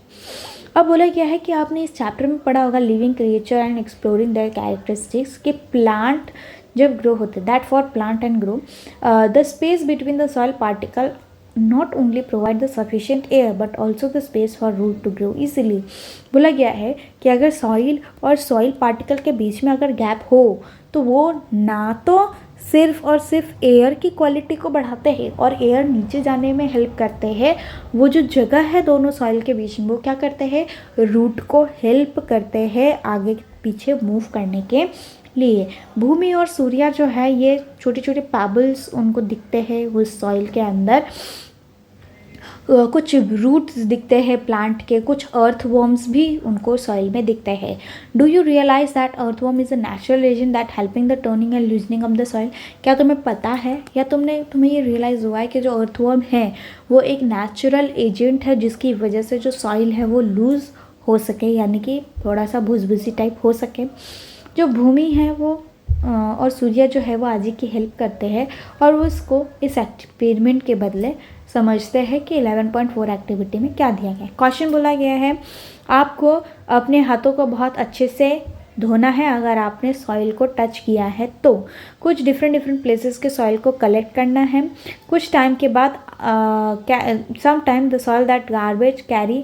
Speaker 1: अब बोला गया है कि आपने इस चैप्टर में पढ़ा होगा living creature and exploring there characteristics, कि प्लांट जब ग्रो होते, that for plant and grow the space between the soil particle not only provide the sufficient air but also the space for root to grow easily। बोला गया है कि अगर soil और soil particle के बीच में अगर गैप हो तो वो ना तो सिर्फ और सिर्फ एयर की क्वालिटी को बढ़ाते हैं और एयर नीचे जाने में हेल्प करते हैं, वो जो जगह है दोनों सॉइल के बीच में वो क्या करते हैं, रूट को हेल्प करते हैं आगे पीछे मूव करने के लिए। भूमि और सूर्य जो है ये छोटे छोटे पैबल्स उनको दिखते हैं उस सॉइल के अंदर। कुछ रूट्स दिखते हैं प्लांट के, कुछ अर्थवॉर्म्स भी उनको सॉइल में दिखते हैं। Do you realise that earthworm is a natural agent that helping the turning and loosening of the soil. क्या तुम्हें पता है या तुम्हें ये रियलाइज़ हुआ है कि जो अर्थवॉर्म है वो एक नेचुरल एजेंट है जिसकी वजह से जो सॉइल है वो लूज़ हो सके, यानी कि थोड़ा सा भुसभुसी टाइप हो सके। जो भूमि है वो और सूर्य जो है वो आजी की हेल्प करते हैं और उसको इस एक्सपेरिमेंट के बदले समझते हैं कि 11.4 एक्टिविटी में क्या दिया गया है। क्वेश्चन बोला गया है आपको अपने हाथों को बहुत अच्छे से धोना है अगर आपने सॉइल को टच किया है तो। कुछ डिफरेंट प्लेसेस के सॉइल को कलेक्ट करना है। कुछ टाइम के बाद some time the soil that garbage carry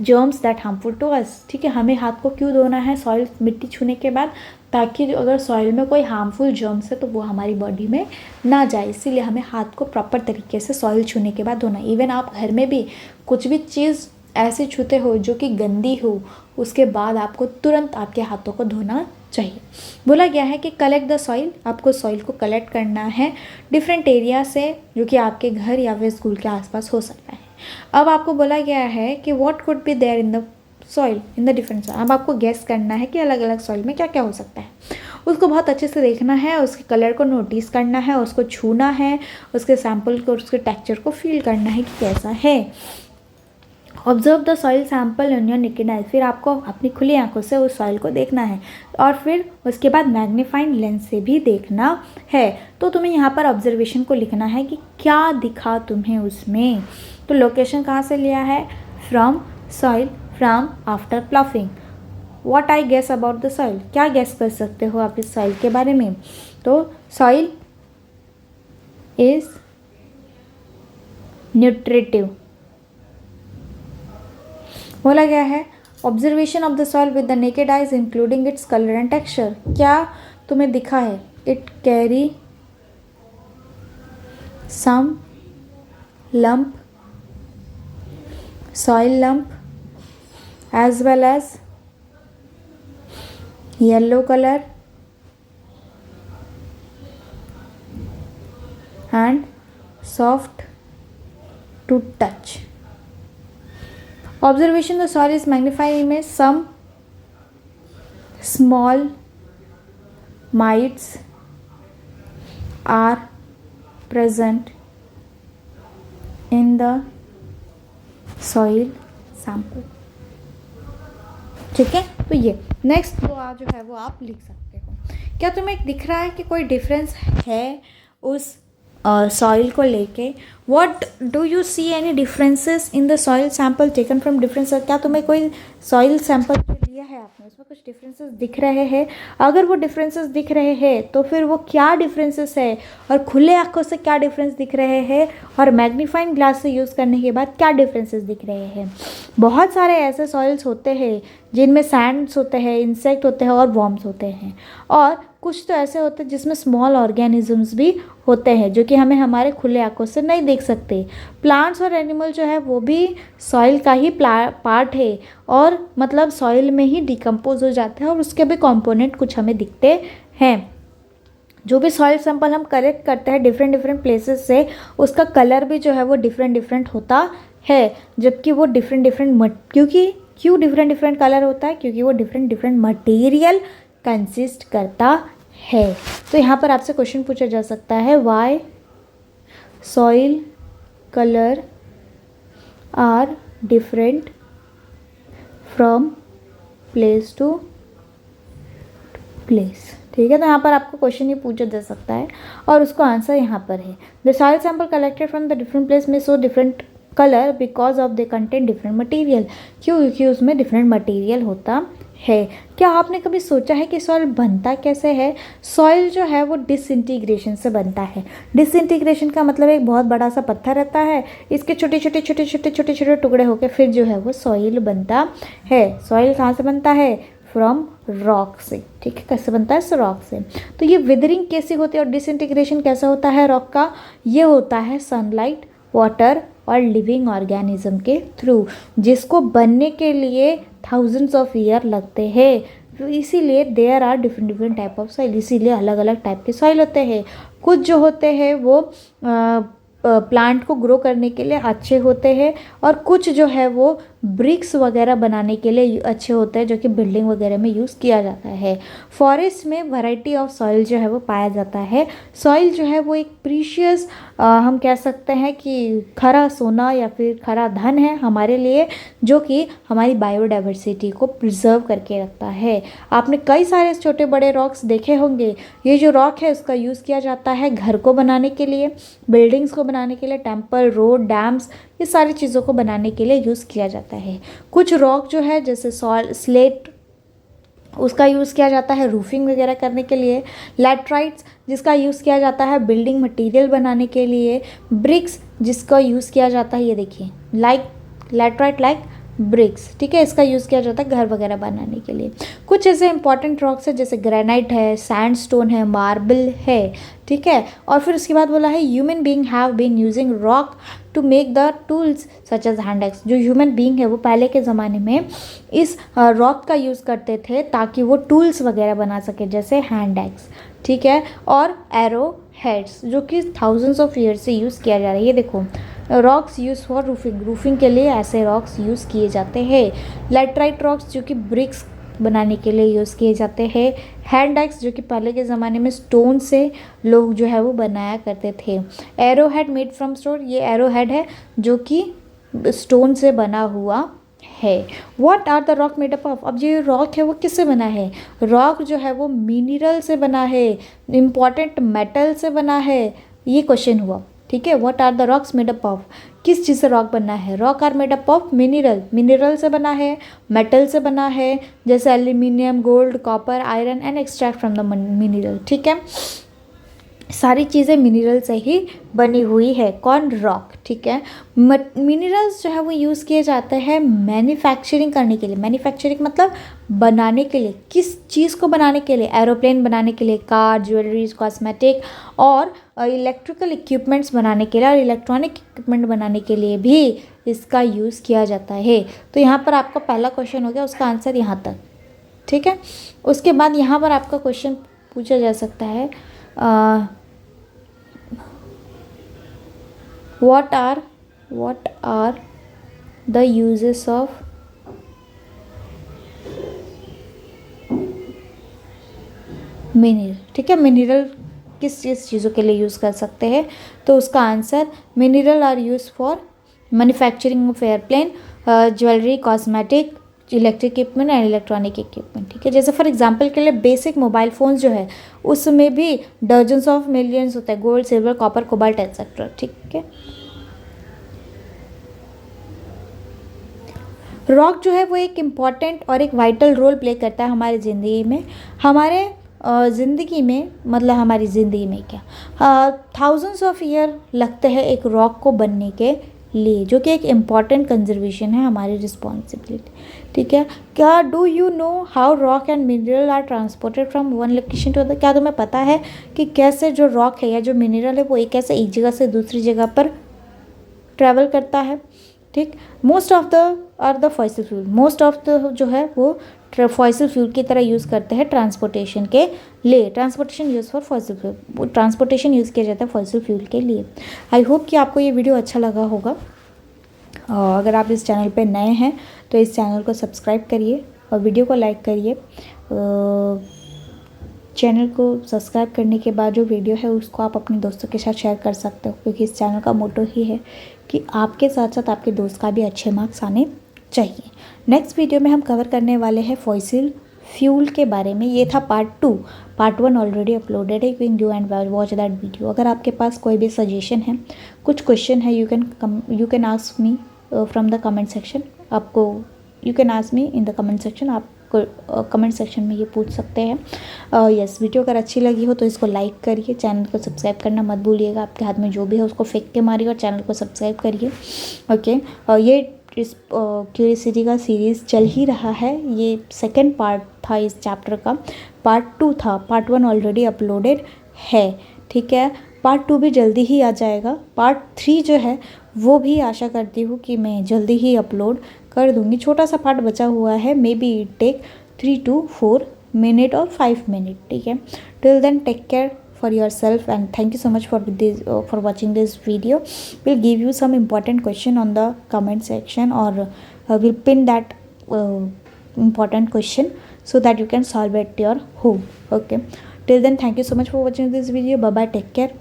Speaker 1: germs that harmful to us. ठीक है, हमें हाथ को क्यों धोना है सॉइल मिट्टी छूने के बाद, ताकि अगर सॉइल में कोई हार्मफुल जर्म्स है तो वो हमारी बॉडी में ना जाए, इसीलिए हमें हाथ को प्रॉपर तरीके से सॉइल छूने के बाद धोना। इवन आप घर में भी कुछ भी चीज़ ऐसे छूते हो जो कि गंदी हो, उसके बाद आपको तुरंत आपके हाथों को धोना चाहिए। बोला गया है कि कलेक्ट द सॉइल, आपको सॉइल को कलेक्ट करना है डिफरेंट एरिया से जो कि आपके घर या फिर स्कूल के आसपास हो सकता है। अब आपको बोला गया है कि what could be there in the soil in the different soil. अब आपको गेस करना है कि अलग अलग सॉइल में क्या क्या हो सकता है। उसको बहुत अच्छे से देखना है, उसके कलर को नोटिस करना है, उसको छूना है, उसके सैंपल को, उसके टेक्सचर को फील करना है कि कैसा है। Observe the soil sample in your naked eye. फिर आपको अपनी खुली आंखों से उस सॉइल को देखना है और फिर उसके बाद मैग्नीफाइंग लेंस से भी देखना है। तो तुम्हें यहाँ पर ऑब्जर्वेशन को लिखना है कि क्या दिखा तुम्हें उसमें। तो लोकेशन कहाँ से लिया है, from soil, from after ploughing. What I guess about the soil, क्या गेस कर सकते हो आप इस सॉइल के बारे में। तो सॉइल इज न्यूट्रिटिव। बोला गया है observation of the soil with the naked eyes including its colour and texture. क्या तुम्हें दिखा है, it carry some lump, soil lump, as well as yellow color and soft to touch. Observation, the soil is magnified image. Some small mites are present in the soil sample। ठीक है, तो ये next जो है वो आप लिख सकते हो। क्या तुम्हें दिख रहा है कि कोई डिफरेंस है उस सॉइल को लेके, what do you see any differences in the soil sample taken from different, क्या तुम्हें कोई सॉइल सैंपल लिया है आपने उसमें कुछ डिफरेंसेस दिख रहे हैं? अगर वो डिफरेंसेस दिख रहे हैं तो फिर वो क्या डिफरेंसेस है, और खुले आंखों से क्या डिफरेंस दिख रहे हैं, और मैग्नीफाइंग ग्लास से यूज़ करने के बाद क्या डिफरेंसेस दिख रहे हैं? बहुत सारे ऐसे सॉइल्स होते हैं जिनमें सैंड्स होते हैं, इंसेक्ट होते हैं और वॉर्म्स होते हैं, और कुछ तो ऐसे होते हैं जिसमें स्मॉल ऑर्गेनिजम्स भी होते हैं जो कि हमें हमारे खुले आंखों से नहीं देख सकते। प्लांट्स और एनिमल जो है वो भी सॉइल का ही पार्ट है, और मतलब सॉइल में ही डिकम्पोज हो जाते हैं, और उसके भी कंपोनेंट कुछ हमें दिखते हैं। जो भी सॉइल सैंपल हम कलेक्ट करते हैं डिफरेंट डिफरेंट प्लेसेस से, उसका कलर भी जो है वो डिफरेंट डिफरेंट होता है, जबकि वो डिफरेंट क्यों डिफरेंट डिफरेंट कलर होता है? क्योंकि वो डिफरेंट डिफरेंट मटेरियल कंसिस्ट करता है। तो यहाँ पर आपसे क्वेश्चन पूछा जा सकता है, why soil colour are different from place to place. ठीक है, तो यहाँ पर आपको क्वेश्चन ये पूछा जा सकता है और उसको आंसर यहाँ पर है। The soil sample collected from the different place में show different colour because of the content different material. क्यों? क्योंकि उसमें डिफरेंट मटेरियल होता है। क्या आपने कभी सोचा है कि सॉइल बनता कैसे है? सॉइल जो है वो डिसइंटीग्रेशन से बनता है। डिसइंटीग्रेशन का मतलब एक बहुत बड़ा सा पत्थर रहता है, इसके छोटे छोटे छोटे छोटे छोटे छोटे टुकड़े होकर फिर जो है वो सॉइल बनता है। सॉइल कहाँ से बनता है? फ्रॉम रॉक से। ठीक है, कैसे बनता है? रॉक से। तो ये विदरिंग कैसे होती है और डिसइंटीग्रेशन कैसा होता है रॉक का? ये होता है सनलाइट, वाटर और लिविंग ऑर्गेनिज्म के थ्रू, जिसको बनने के लिए थाउजेंड्स ऑफ ईयर लगते हैं। तो इसीलिए there are different different type of soil, इसीलिए अलग अलग टाइप के सॉइल होते हैं। कुछ जो होते हैं वो प्लांट को ग्रो करने के लिए अच्छे होते हैं, और कुछ जो है वो ब्रिक्स वगैरह बनाने के लिए अच्छे होते हैं, जो कि बिल्डिंग वगैरह में यूज़ किया जाता है। फॉरेस्ट में वैरायटी ऑफ सॉइल जो है वो पाया जाता है। सॉइल जो है वो एक प्रीशियस, हम कह सकते हैं कि खरा सोना या फिर खरा धन है हमारे लिए, जो कि हमारी बायोडाइवर्सिटी को प्रिजर्व करके रखता है। आपने कई सारे छोटे बड़े रॉक्स देखे होंगे। ये जो रॉक है उसका यूज़ किया जाता है घर को बनाने के लिए, बिल्डिंग्स को बनाने के लिए, टेम्पल, रोड, डैम्स, ये सारी चीज़ों को बनाने के लिए यूज़ किया जाता है। कुछ रॉक जो है जैसे स्लेट, उसका यूज़ किया जाता है रूफिंग वगैरह करने के लिए। लैटराइट्स, जिसका यूज़ किया जाता है बिल्डिंग मटेरियल बनाने के लिए। ब्रिक्स, जिसका यूज़ किया जाता है, ये देखिए, लैटराइट लाइक ब्रिक्स। ठीक है, इसका यूज़ किया जाता है घर वगैरह बनाने के लिए। कुछ ऐसे इंपॉर्टेंट रॉक्स है जैसे ग्रेनाइट है, सैंडस्टोन है, मार्बल है। ठीक है, और फिर उसके बाद बोला है human being have been using rock to make the tools such as hand axe. जो ह्यूमन बीइंग है वो पहले के ज़माने में इस रॉक का यूज़ करते थे ताकि वो टूल्स वगैरह बना सके, जैसे हैंड एक्स। ठीक है, और एरो हेड्स, जो कि थाउजेंड्स ऑफ ईयर से यूज़ किया जा रहा है। ये देखो, रॉक्स यूज़ फॉर रूफिंग के लिए ऐसे रॉक्स यूज़ किए जाते हैं। लैटराइट रॉक्स, जो कि ब्रिक्स बनाने के लिए यूज़ किए जाते हैं। हैंड एक्स, जो कि पहले के ज़माने में स्टोन से लोग जो है वो बनाया करते थे। Arrow head made from stone, ये एरो हेड है जो कि स्टोन से बना हुआ है। What are the rock made up of? अब ये रॉक है वो किससे बना है? रॉक जो है वो मिनरल से बना है, इम्पॉर्टेंट मेटल से बना है। ये क्वेश्चन हुआ। ठीक है, what are the rocks made up of? किस चीज़ से रॉक बना है? Rock are made up of mineral से बना है, मेटल से बना है, जैसे aluminium, gold, copper, iron and extract from the mineral. ठीक है, सारी चीज़ें मिनरल से ही बनी हुई है। कौन? रॉक। ठीक है, मिनरल्स जो है वो यूज़ किए जाते हैं मैन्युफैक्चरिंग करने के लिए। मैन्युफैक्चरिंग मतलब बनाने के लिए। किस चीज़ को बनाने के लिए? एरोप्लेन बनाने के लिए, कार, ज्वेलरीज, कॉस्मेटिक और इलेक्ट्रिकल इक्विपमेंट्स बनाने के लिए, और इलेक्ट्रॉनिक इक्विपमेंट बनाने के लिए भी इसका यूज़ किया जाता है। तो यहाँ पर आपका पहला क्वेश्चन हो गया, उसका आंसर यहाँ तक। ठीक है, उसके बाद यहाँ पर आपका क्वेश्चन पूछा जा सकता है, what are the uses of mineral? ठीक है, मिनरल किस चीज़ों के लिए यूज़ कर सकते हैं? तो उसका answer, mineral are use for manufacturing of airplane, jewellery, cosmetic, electric equipment and electronic equipment, ठीक है। जैसे फॉर एग्जांपल के लिए बेसिक मोबाइल फ़ोन्स जो है उसमें भी डजन्स ऑफ मिलियंस होता है, gold, silver, copper, cobalt etcetera, ठीक है। रॉक जो है वो एक इम्पॉर्टेंट और एक वाइटल रोल प्ले करता है हमारी ज़िंदगी में। हमारे ज़िंदगी में, मतलब हमारी ज़िंदगी में क्या थाउजेंड्स ऑफ ईयर लगते हैं एक रॉक को बनने के लिए, जो कि एक इम्पॉर्टेंट कंजर्वेशन है हमारी रिस्पॉन्सिबिलिटी, ठीक है। क्या do you know how rock and mineral are transported from one location to other? क्या तुम्हें पता है कि कैसे जो रॉक है या जो मिनरल है वो एक कैसे एक जगह से दूसरी जगह पर ट्रैवल करता है, ठीक। Most of the are the fossil fuel, most of the जो है वो फॉसिल फ्यूल की तरह यूज़ करते हैं ट्रांसपोर्टेशन के लिए। Transportation use for fossil fuel, transportation use किया जाता है फॉसिल फ्यूल के लिए। आई होप कि आपको ये वीडियो अच्छा लगा होगा। अगर आप इस चैनल पे नए हैं तो इस चैनल को सब्सक्राइब करिए और वीडियो को लाइक करिए। चैनल को सब्सक्राइब करने के बाद जो वीडियो है उसको आप अपने दोस्तों के साथ शेयर कर सकते हो, क्योंकि इस चैनल का मोटो ही है कि आपके साथ साथ आपके दोस्त का भी अच्छे मार्क्स आने चाहिए। नेक्स्ट वीडियो में हम कवर करने वाले हैं फॉसिल फ्यूल के बारे में। ये था पार्ट 2। पार्ट 1 ऑलरेडी अपलोडेड है, you can do and watch that video. अगर आपके पास कोई भी सजेशन है, कुछ क्वेश्चन है, you can ask me from the comment section. आपको you can ask me in the comment section, आप कमेंट सेक्शन में ये पूछ सकते हैं। यस, वीडियो अगर अच्छी लगी हो तो इसको लाइक करिए, चैनल को सब्सक्राइब करना मत भूलिएगा। आपके हाथ में जो भी है उसको फेंक के मारिए और चैनल को सब्सक्राइब करिए, ओके। ये इस क्यूरियोसिटी का सीरीज़ चल ही रहा है। ये सेकंड पार्ट था इस चैप्टर का, पार्ट 2 था, पार्ट 1 ऑलरेडी अपलोडेड है, ठीक है। पार्ट 2 भी जल्दी ही आ जाएगा। पार्ट 3 जो है वो भी आशा करती हूँ कि मैं जल्दी ही अपलोड कर दूँगी। छोटा सा पार्ट बचा हुआ है, maybe it take 3 to 4 minute और 5 मिनट, ठीक है। Till then take care for yourself and thank you so much for watching this video. We'll give you some important question on the comment section, or we'll pin that important question so that you can solve it at your home, okay. Till then, thank you so much for watching this video. Bye bye, take care.